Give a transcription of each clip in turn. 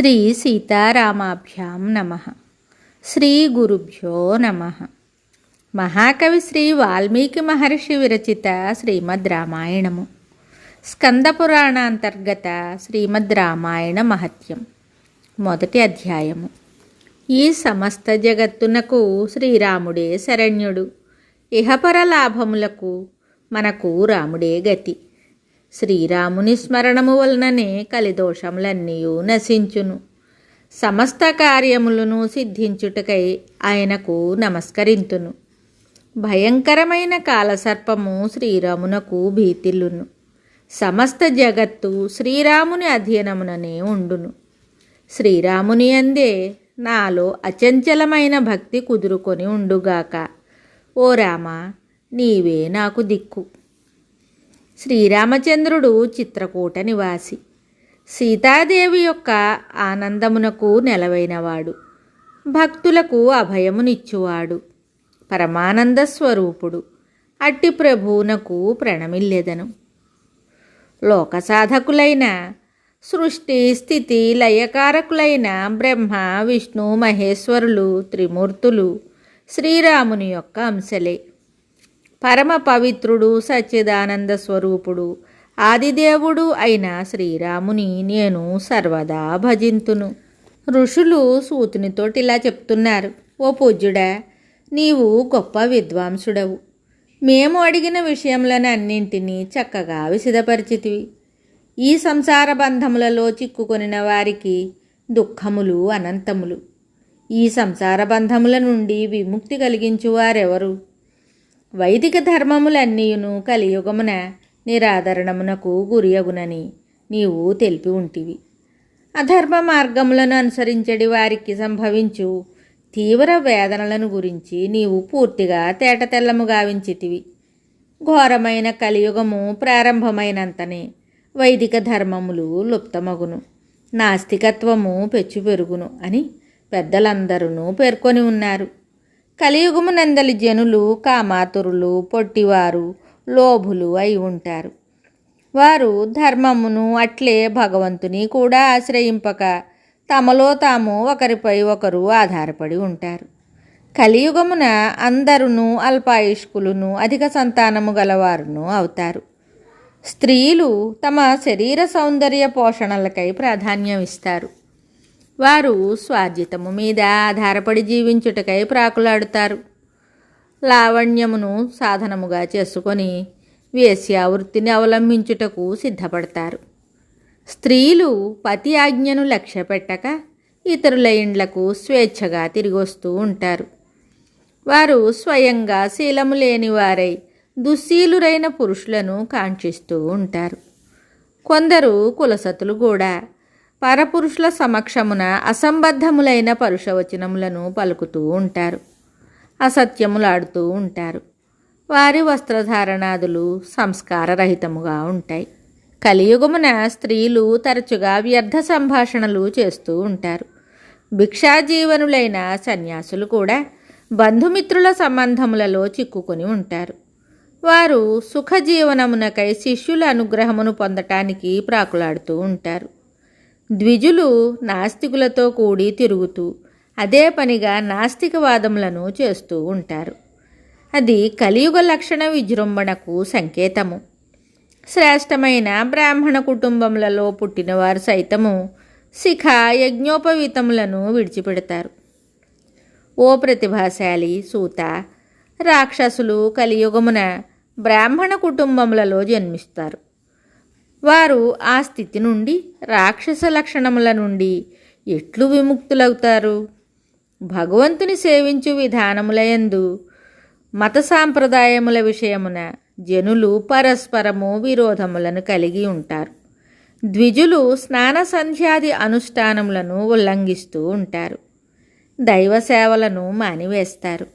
శ్రీ సీతారామాభ్యాం నమః. శ్రీ గురుభ్యో నమః. మహాకవి శ్రీ వాల్మీకి మహర్షి విరచిత శ్రీమద్ రామాయణము. స్కంద పురాణాంతర్గత శ్రీమద్ రామాయణ మహత్యం. మొదటి అధ్యాయము. ఈ సమస్త జగత్తునకు శ్రీరాముడే శరణ్యుడు. ఇహపర లాభములకు మనకు రాముడే గతి. శ్రీరాముని స్మరణము వలననే కలిదోషములన్నీ నశించును. సమస్త కార్యములను సిద్ధించుటకై ఆయనకు నమస్కరింతును. భయంకరమైన కాలసర్పము శ్రీరామునకు భీతిల్లును. సమస్త జగత్తు శ్రీరాముని అధీనముననే ఉండును. శ్రీరాముని అందే నాలో అచంచలమైన భక్తి కుదురుకొని ఉండుగాక. ఓ రామ, నీవే నాకు దిక్కు. శ్రీరామచంద్రుడు చిత్రకూట నివాసి. సీతాదేవి యొక్క ఆనందమునకు నెలవైనవాడు. భక్తులకు అభయమునిచ్చువాడు. పరమానంద స్వరూపుడు. అట్టి ప్రభువునకు ప్రణమిల్లెదను. లోకసాధకులైన, సృష్టి స్థితి లయకారకులైన బ్రహ్మ విష్ణు మహేశ్వరులు త్రిమూర్తులు శ్రీరాముని యొక్క అంశలే. పరమ పవిత్రుడు సచ్చిదానంద స్వరూపుడు ఆదిదేవుడు అయిన శ్రీరాముని నేను సర్వదా భజింతును. ఋషులు సూతునితోటి ఇలా చెప్తున్నారు: ఓ పూజ్యుడా, నీవు గొప్ప విద్వాంసుడవు. మేము అడిగిన విషయములను అన్నింటినీ చక్కగా విశదపరిచితివి. ఈ సంసార బంధములలో చిక్కుకొనిన వారికి దుఃఖములు అనంతములు. ఈ సంసార బంధముల నుండి విముక్తి కలిగించువారెవరు? వైదిక ధర్మములన్నీయును కలియుగమున నిరాదరణమునకు గురియగునని నీవు తెలిపి ఉంటివి. అధర్మ మార్గములను అనుసరించడి వారికి సంభవించు తీవ్ర వేదనలను గురించి నీవు పూర్తిగా తేటతెల్లము గావించితివి. ఘోరమైన కలియుగము ప్రారంభమైనంతనే వైదిక ధర్మములు లుప్తమగును, నాస్తికత్వము పెచ్చుపెరుగును అని పెద్దలందరూ పేర్కొని ఉన్నారు. కలియుగమునందలి జనులు కామాతురులు, పొట్టివారు, లోభులు అయి ఉంటారు. వారు ధర్మమును అట్లే భగవంతుని కూడా ఆశ్రయింపక తమలో తాము ఒకరిపై ఒకరు ఆధారపడి ఉంటారు. కలియుగమున అందరును అల్పాయుష్కులను అధిక సంతానము గలవారును అవుతారు. స్త్రీలు తమ శరీర సౌందర్య పోషణలకై ప్రాధాన్యం ఇస్తారు. వారు స్వార్జితము మీద ఆధారపడి జీవించుటకై ప్రాకులాడుతారు. లావణ్యమును సాధనముగా చేసుకొని వేశ్యావృత్తిని అవలంబించుటకు సిద్ధపడతారు. స్త్రీలు పతి ఆజ్ఞను లక్ష్య పెట్టక ఇతరుల ఇండ్లకు స్వేచ్ఛగా తిరిగొస్తూ ఉంటారు. వారు స్వయంగా శీలము లేని వారై దుశ్శీలురైన పురుషులను కాంక్షిస్తూ ఉంటారు. కొందరు కులసతులు కూడా పరపురుషుల సమక్షమున అసంబద్ధములైన పరుషవచనములను పలుకుతూ ఉంటారు. అసత్యములాడుతూ ఉంటారు. వారి వస్త్రధారణాదులు సంస్కారరహితముగా ఉంటాయి. కలియుగమున స్త్రీలు తరచుగా వ్యర్థ సంభాషణలు చేస్తూ ఉంటారు. భిక్షాజీవనులైన సన్యాసులు కూడా బంధుమిత్రుల సంబంధములలో చిక్కుకొని ఉంటారు. వారు సుఖజీవనమునకై శిష్యుల అనుగ్రహమును పొందటానికి ప్రాకులాడుతూ ఉంటారు. ద్విజులు నాస్తికులతో కూడి తిరుగుతూ అదే పనిగా నాస్తికవాదములను చేస్తూ ఉంటారు. అది కలియుగ లక్షణ విజృంభణకు సంకేతము. శ్రేష్టమైన బ్రాహ్మణ కుటుంబములలో పుట్టినవారు సైతము శిఖ యజ్ఞోపవీతములను విడిచిపెడతారు. ఓ ప్రతిభాశాలి సూత, రాక్షసులు కలియుగమున బ్రాహ్మణ కుటుంబములలో జన్మిస్తారు. వారు ఆ స్థితి నుండి, రాక్షస లక్షణముల నుండి ఎట్లు విముక్తులవుతారు? భగవంతుని సేవించు విధానములయందు మత సాంప్రదాయముల విషయమున జనులు పరస్పరము విరోధములను కలిగి ఉంటారు. ద్విజులు స్నాన సంధ్యాది అనుష్ఠానములను ఉల్లంఘిస్తూ ఉంటారు. దైవ సేవలను మానివేస్తారు.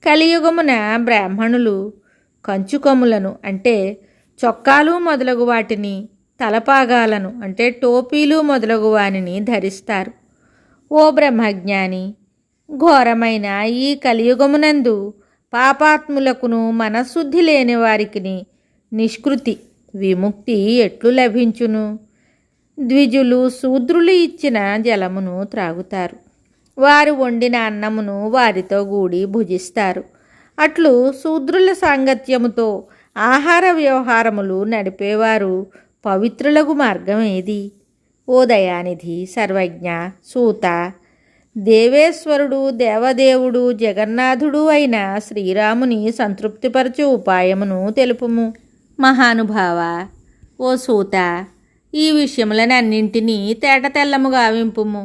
కలియుగమున బ్రాహ్మణులు కంచుకొమ్ములను అంటే చొక్కాలు మొదలగు వాటిని, తలపాగాలను అంటే టోపీలు మొదలగు వానిని ధరిస్తారు. ఓ బ్రహ్మజ్ఞాని, ఘోరమైన ఈ కలియుగమునందు పాపాత్ములకును మనశుద్ధి లేని వారికి నిష్కృతి విముక్తి ఎట్లు లభించును? ద్విజులు శూద్రులు ఇచ్చిన జలమును త్రాగుతారు. వారు వండిన అన్నమును వారితో కూడి భుజిస్తారు. అట్లు శూద్రుల సాంగత్యముతో ఆహార వ్యవహారములు నడిపేవారు పవిత్రులకు మార్గం ఏది? ఓ దయానిధి, సర్వజ్ఞ, సూత, దేవేశ్వరుడు, దేవదేవుడు, జగన్నాథుడు అయిన శ్రీరాముని సంతృప్తిపరచు ఉపాయమును తెలుపుము. మహానుభావ, ఓ సూత, ఈ విషయములనన్నింటినీ తేటతెల్లముగా వింపుము.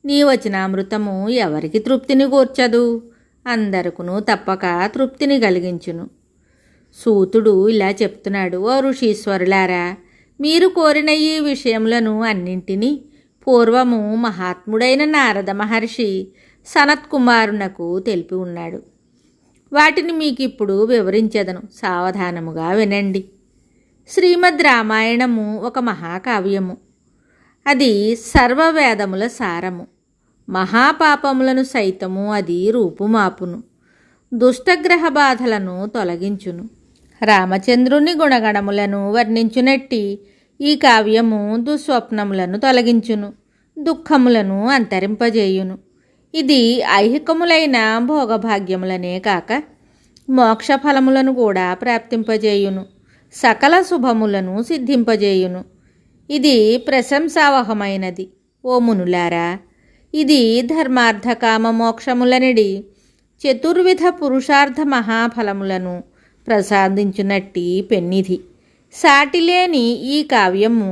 నీ వచనామృతము ఎవరికి తృప్తిని కూర్చదు, అందరకును తప్పక తృప్తిని కలిగించును. సూతుడు ఇలా చెప్తున్నాడు: ఓ ఋషీశ్వరులారా, మీరు కోరిన ఈ విషయములను అన్నింటినీ పూర్వము మహాత్ముడైన నారద మహర్షి సనత్కుమారునకు తెలిపి ఉన్నాడు. వాటిని మీకిప్పుడు వివరించెదను, సావధానముగా వినండి. శ్రీమద్ రామాయణము ఒక మహాకావ్యము. అది సర్వవేదముల సారము. మహాపాపములను సైతము అది రూపుమాపును, దుష్టగ్రహ బాధలను తొలగించును. రామచంద్రుని గుణగణములను వర్ణించునట్టి ఈ కావ్యము దుస్వప్నములను తొలగించును, దుఃఖములను అంతరింపజేయును. ఇది ఐహికములైన భోగభాగ్యములనే కాక మోక్షఫలములను కూడా ప్రాప్తింపజేయును, సకల శుభములను సిద్ధింపజేయును. ఇది ప్రశంసావహమైనది. ఓ మునులారా, ఇది ధర్మార్థ కామ మోక్షములనిడి చతుర్విధ పురుషార్థ మహాఫలములను ప్రసాదించునట్టి పెన్నిధి. సాటిలేని ఈ కావ్యము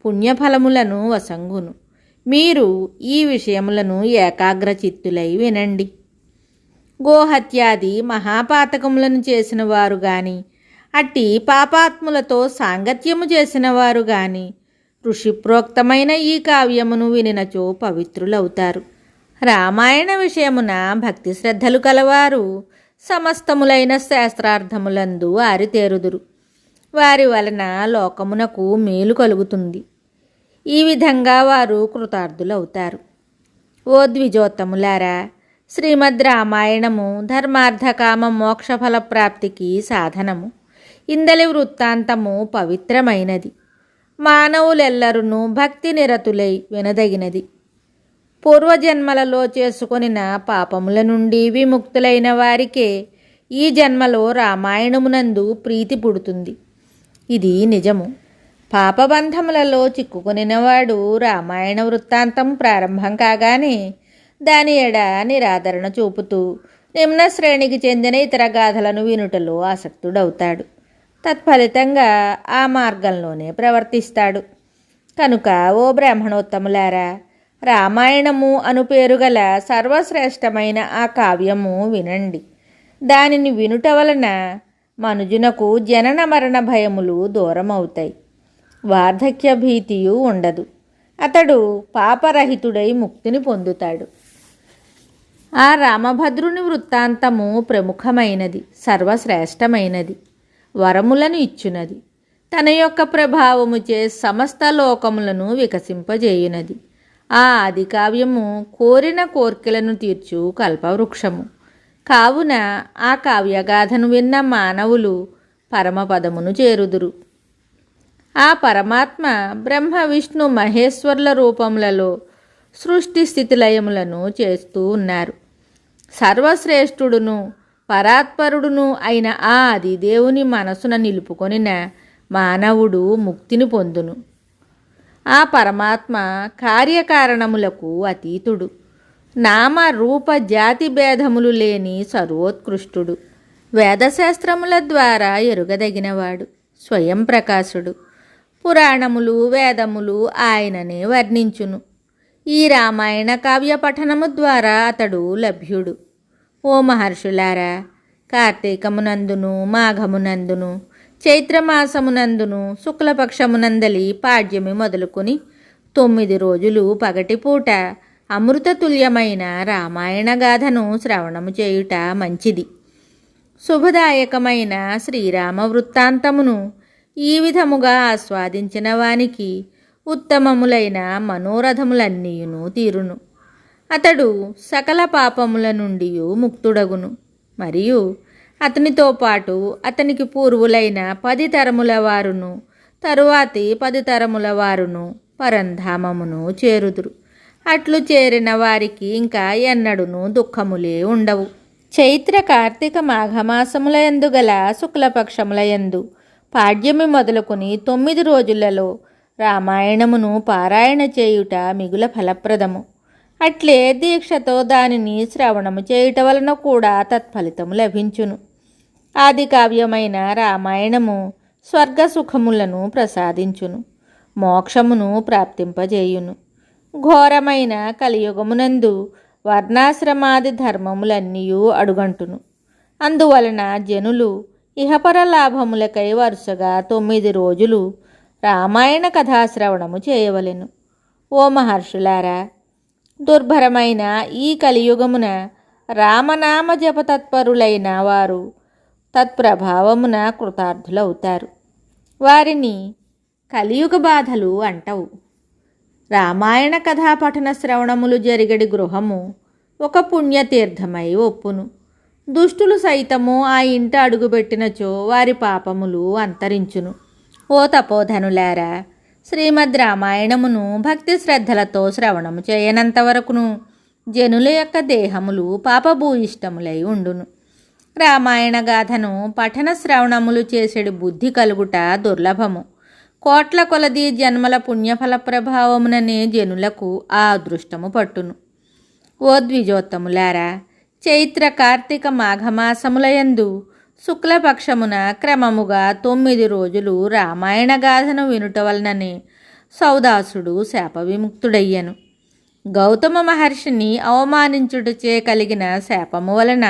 పుణ్యఫలములను వసంగును. మీరు ఈ విషయములను ఏకాగ్రచిత్తులై వినండి. గోహత్యాది మహాపాతకములను చేసిన వారు గాని, అట్టి పాపాత్ములతో సాంగత్యము చేసిన వారు గాని ఋషిప్రోక్తమైన ఈ కావ్యమును వినినచో పవిత్రులవుతారు. రామాయణ విషయమున భక్తి శ్రద్ధలు కలవారు సమస్తములైన శాస్త్రార్థములందు ఆరితేరుదురు. వారి వలన లోకమునకు మేలు కలుగుతుంది. ఈ విధంగా వారు కృతార్థులవుతారు. ఓ ద్విజోత్తములారా, శ్రీమద్ రామాయణము ధర్మార్థకామ మోక్షఫల ప్రాప్తికి సాధనము. ఇందలి వృత్తాంతము పవిత్రమైనది. మానవులెల్లరూ భక్తి నిరతులై వినదగినది. పూర్వజన్మలలో చేసుకొనిన పాపముల నుండి విముక్తులైన వారికే ఈ జన్మలో రామాయణమునందు ప్రీతి పుడుతుంది. ఇది నిజము. పాపబంధములలో చిక్కుకొనినవాడు రామాయణ వృత్తాంతం ప్రారంభం కాగానే దాని ఎడ నిరాదరణ చూపుతూ నిమ్న శ్రేణికి చెందిన ఇతర గాథలను వినుటలో ఆసక్తుడవుతాడు. తత్ఫలితంగా ఆ మార్గంలోనే ప్రవర్తిస్తాడు. కనుక ఓ బ్రాహ్మణోత్తములారా, రామాయణము అను పేరుగల సర్వశ్రేష్టమైన ఆ కావ్యము వినండి. దానిని వినుట వలన మనుజునకు జనన మరణ భయములు దూరమవుతాయి. వార్ధక్య భీతియు ఉండదు. అతడు పాపరహితుడై ముక్తిని పొందుతాడు. ఆ రామభద్రుని వృత్తాంతము ప్రముఖమైనది, సర్వశ్రేష్టమైనది, వరములను ఇచ్చునది. తన యొక్క ప్రభావముచే సమస్త లోకములను వికసింపజేయునది. ఆ ఆదికావ్యము కోరిన కోర్కెలను తీర్చు కల్పవృక్షము. కావున ఆ కావ్యగాథను విన్న మానవులు పరమపదమును చేరుదురు. ఆ పరమాత్మ బ్రహ్మ విష్ణు మహేశ్వరుల రూపములలో సృష్టి స్థితిలయములను చేస్తూ ఉన్నారు. సర్వశ్రేష్ఠుడును పరాత్పరుడును అయిన ఆ ఆది దేవుని మనసున నిలుపుకొనిన మానవుడు ముక్తిని పొందును. ఆ పరమాత్మ కార్యకారణములకు అతీతుడు. నామ రూప జాతి భేదములు లేని సర్వోత్కృష్టుడు. వేదశాస్త్రముల ద్వారా ఎరుగదగినవాడు. స్వయం ప్రకాశుడు. పురాణములు వేదములు ఆయననే వర్ణించును. ఈ రామాయణ కావ్య పఠనము ద్వారా అతడు లభ్యుడు. ఓ మహర్షులారా, కార్తీకమునందును మాఘమునందును చైత్రమాసమునందును శుక్లపక్షమునందలి పాడ్యమి మొదలుకొని 9 రోజులు పగటిపూట అమృతతుల్యమైన రామాయణ గాథను శ్రవణము చేయుట మంచిది. శుభదాయకమైన శ్రీరామ వృత్తాంతమును ఈ విధముగా ఆస్వాదించిన వానికి ఉత్తమములైన మనోరథములన్నీయును తీరును. అతడు సకల పాపముల నుండి ముక్తుడగును. మరియు అతనితో పాటు అతనికి పూర్వులైన 10 తరముల వారును తరువాతి 10 తరముల వారును పరంధామమును చేరుదురు. అట్లు చేరిన వారికి ఇంకా ఎన్నడును దుఃఖములే ఉండవు. చైత్ర కార్తీక మాఘమాసముల యందు గల శుక్లపక్షముల యందు పాడ్యమి మొదలుకొని 9 రోజులలో రామాయణమును పారాయణ చేయుట మిగుల ఫలప్రదము. అట్లే దీక్షతో దానిని శ్రవణము చేయుట వలన కూడా తత్ఫలితము లభించును. ఆది కావ్యమైన రామాయణము స్వర్గ సుఖములను ప్రసాదించును, మోక్షమును ప్రాప్తింపజేయును. ఘోరమైన కలియుగమునందు వర్ణాశ్రమాది ధర్మములన్నీయూ అడుగంటును. అందువలన జనులు ఇహపర లాభములకై వరుసగా 9 రోజులు రామాయణ కథాశ్రవణము చేయవలెను. ఓ మహర్షులారా, దుర్భరమైన ఈ కలియుగమున రామనామ జపతత్పరులైన వారు తత్ప్రభావమున కృతార్థులవుతారు. వారిని కలియుగ బాధలు అంటవు. రామాయణ కథాపఠన శ్రవణములు జరిగడి గృహము ఒక పుణ్యతీర్థమై ఒప్పును. దుష్టులు సైతము ఆ ఇంట అడుగుపెట్టినచో వారి పాపములు అంతరించును. ఓ తపోధనులారా, శ్రీమద్ రామాయణమును భక్తి శ్రద్ధలతో శ్రవణము చేయనంత వరకును జనుల యొక్క దేహములు పాపభూయిష్టములై ఉండును. రామాయణ గాథను పఠన శ్రవణములు చేసేడు బుద్ధి కలుగుట దుర్లభము. కోట్ల కొలది జన్మల పుణ్యఫల ప్రభావముననే జనులకు ఆ అదృష్టము పట్టును. ఓ ద్విజోత్తములారా, చైత్ర కార్తీక మాఘమాసములయందు శుక్లపక్షమున క్రమముగా 9 రోజులు రామాయణ గాథను వినుట వలననే సౌదాసుడు శాప విముక్తుడయ్యను. గౌతమ మహర్షిని అవమానించుటచే కలిగిన శాపము వలన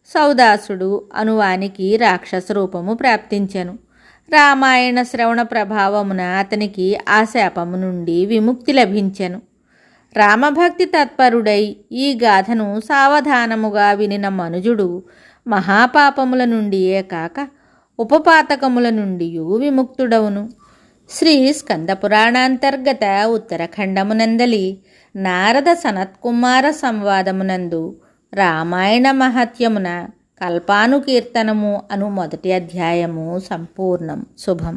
సౌదాసుడు అనువానికి రాక్షస రూపము ప్రాప్తించెను. రామాయణ శ్రవణ ప్రభావమున అతనికి ఆ శాపము నుండి విముక్తి లభించెను. రామభక్తి తత్పరుడై ఈ గాథను సావధానముగా వినిన మనుజుడు మహాపాపముల నుండియే కాక ఉపపాతకముల నుండి విముక్తుడవును. శ్రీ స్కందపురాణాంతర్గత ఉత్తరఖండమునందలి నారద సనత్కుమార సంవాదమునందు రామాయణ మహత్యమున కల్పానుకీర్తనము అను మొదటి అధ్యాయము సంపూర్ణం. శుభం.